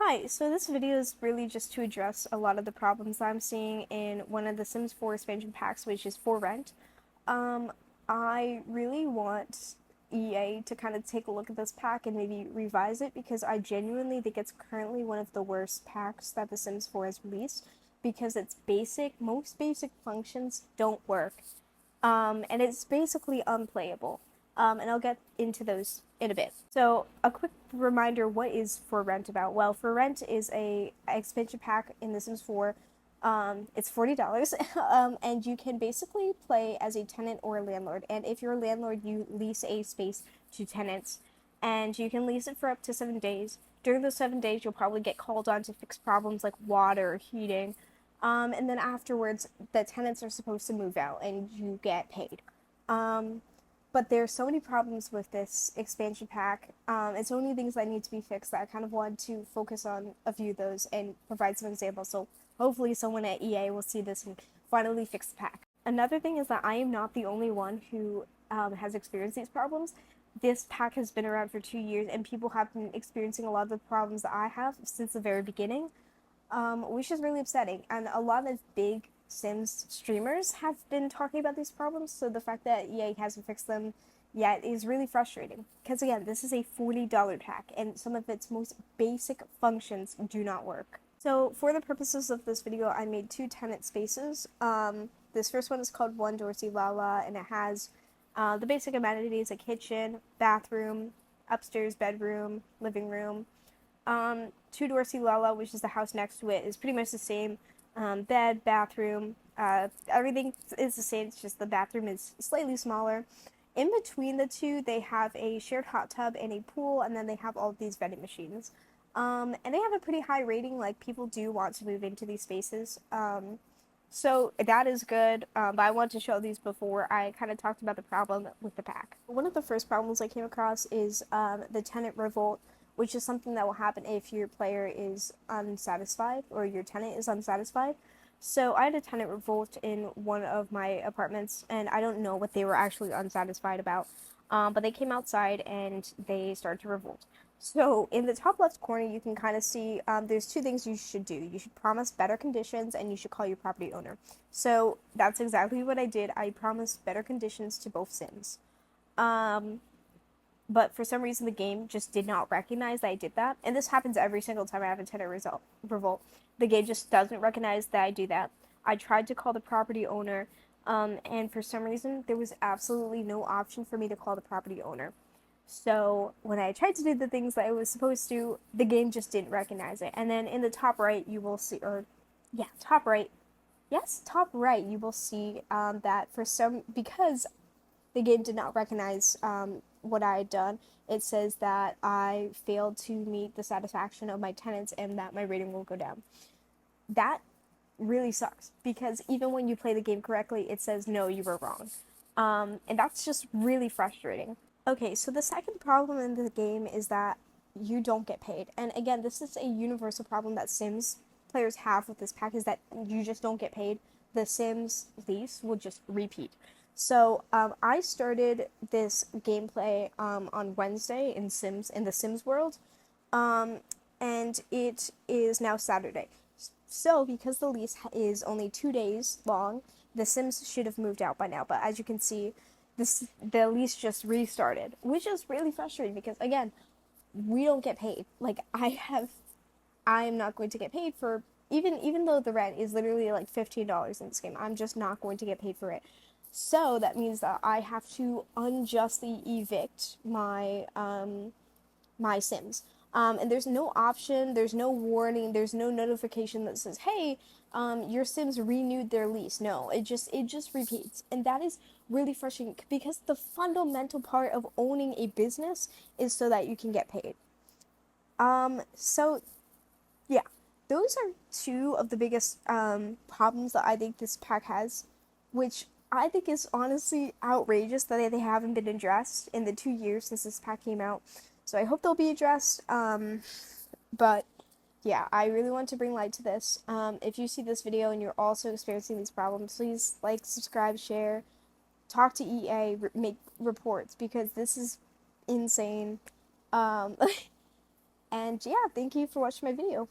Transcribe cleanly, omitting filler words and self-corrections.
Hi, so this video is really just to address a lot of the problems I'm seeing in one of the Sims 4 expansion packs, which is For Rent. Um, I really want EA to kind of take a look at this pack and maybe revise it because I genuinely think it's currently one of the worst packs that the Sims 4 has released because most basic functions don't work. And it's basically unplayable. And I'll get into those in a bit. So, a quick reminder: what is For Rent about? Well, For Rent is a expansion pack in The Sims 4. It's $40, and you can basically play as a tenant or a landlord. And if you're a landlord, you lease a space to tenants, and you can lease it for up to 7 days. During those 7 days, you'll probably get called on to fix problems like water or heating, and then afterwards, the tenants are supposed to move out and you get paid. Um, but there's so many problems with this expansion pack, and so many things that need to be fixed that I kind of want to focus on a few of those and provide some examples. So hopefully someone at EA will see this and finally fix the pack. Another thing is that I am not the only one who has experienced these problems. This pack has been around for 2 years, and people have been experiencing a lot of the problems that I have since the very beginning, which is really upsetting. And a lot of big Sims streamers have been talking about these problems, so the fact that EA hasn't fixed them yet is really frustrating. Because again, this is a $40 pack, and some of its most basic functions do not work. So for the purposes of this video, I made two tenant spaces. This first one is called One Dorsey Lala, and it has the basic amenities: a kitchen, bathroom, upstairs bedroom, living room. Two Dorsey Lala, which is the house next to it, is pretty much the same. Bed, bathroom, everything is the same. It's just the bathroom is slightly smaller. In between the two, they have a shared hot tub and a pool, and then they have all of these vending machines. And they have a pretty high rating. Like, people do want to move into these spaces. So that is good, but I want to show these before I kind of talked about the problem with the pack. One of the first problems I came across is the tenant revolt, which is something that will happen if your player is unsatisfied or your tenant is unsatisfied. So I had a tenant revolt in one of my apartments, and I don't know what they were actually unsatisfied about, but they came outside and they started to revolt. So in the top left corner, you can kind of see there's two things you should do. You should promise better conditions, and you should call your property owner. So that's exactly what I did. I promised better conditions to both Sims. Um, but for some reason, the game just did not recognize that I did that. And this happens every single time I have a tenant revolt. The game just doesn't recognize that I do that. I tried to call the property owner, and for some reason, there was absolutely no option for me to call the property owner. So when I tried to do the things that I was supposed to, the game just didn't recognize it. And then in the top right, you will see, or yeah, top right, yes, top right, you will see that because the game did not recognize what I had done, it says that I failed to meet the satisfaction of my tenants and that my rating will go down. That really sucks because even when you play the game correctly, it says no, you were wrong. And that's just really frustrating. Okay, so the second problem in the game is that you don't get paid. And again, this is a universal problem that Sims players have with this pack, is that you just don't get paid. The Sims lease will just repeat. So I started this gameplay on Wednesday in the Sims world, um, and it is now Saturday. So because the lease is only 2 days long, the Sims should have moved out by now. But as you can see, the lease just restarted, which is really frustrating because again, we don't get paid. Like I am not going to get paid for, even though the rent is literally like $15 in this game. I'm just not going to get paid for it. So that means that I have to unjustly evict my Sims. And there's no option, there's no warning, there's no notification that says, "Hey, your Sims renewed their lease." No, it just repeats, and that is really frustrating because the fundamental part of owning a business is so that you can get paid. So yeah, those are two of the biggest problems that I think this pack has, which I think is honestly outrageous that they haven't been addressed in the 2 years since this pack came out. So I hope they'll be addressed. But yeah, I really want to bring light to this. If you see this video and you're also experiencing these problems, please like, subscribe, share, talk to EA, make reports because this is insane. Um, And yeah, thank you for watching my video.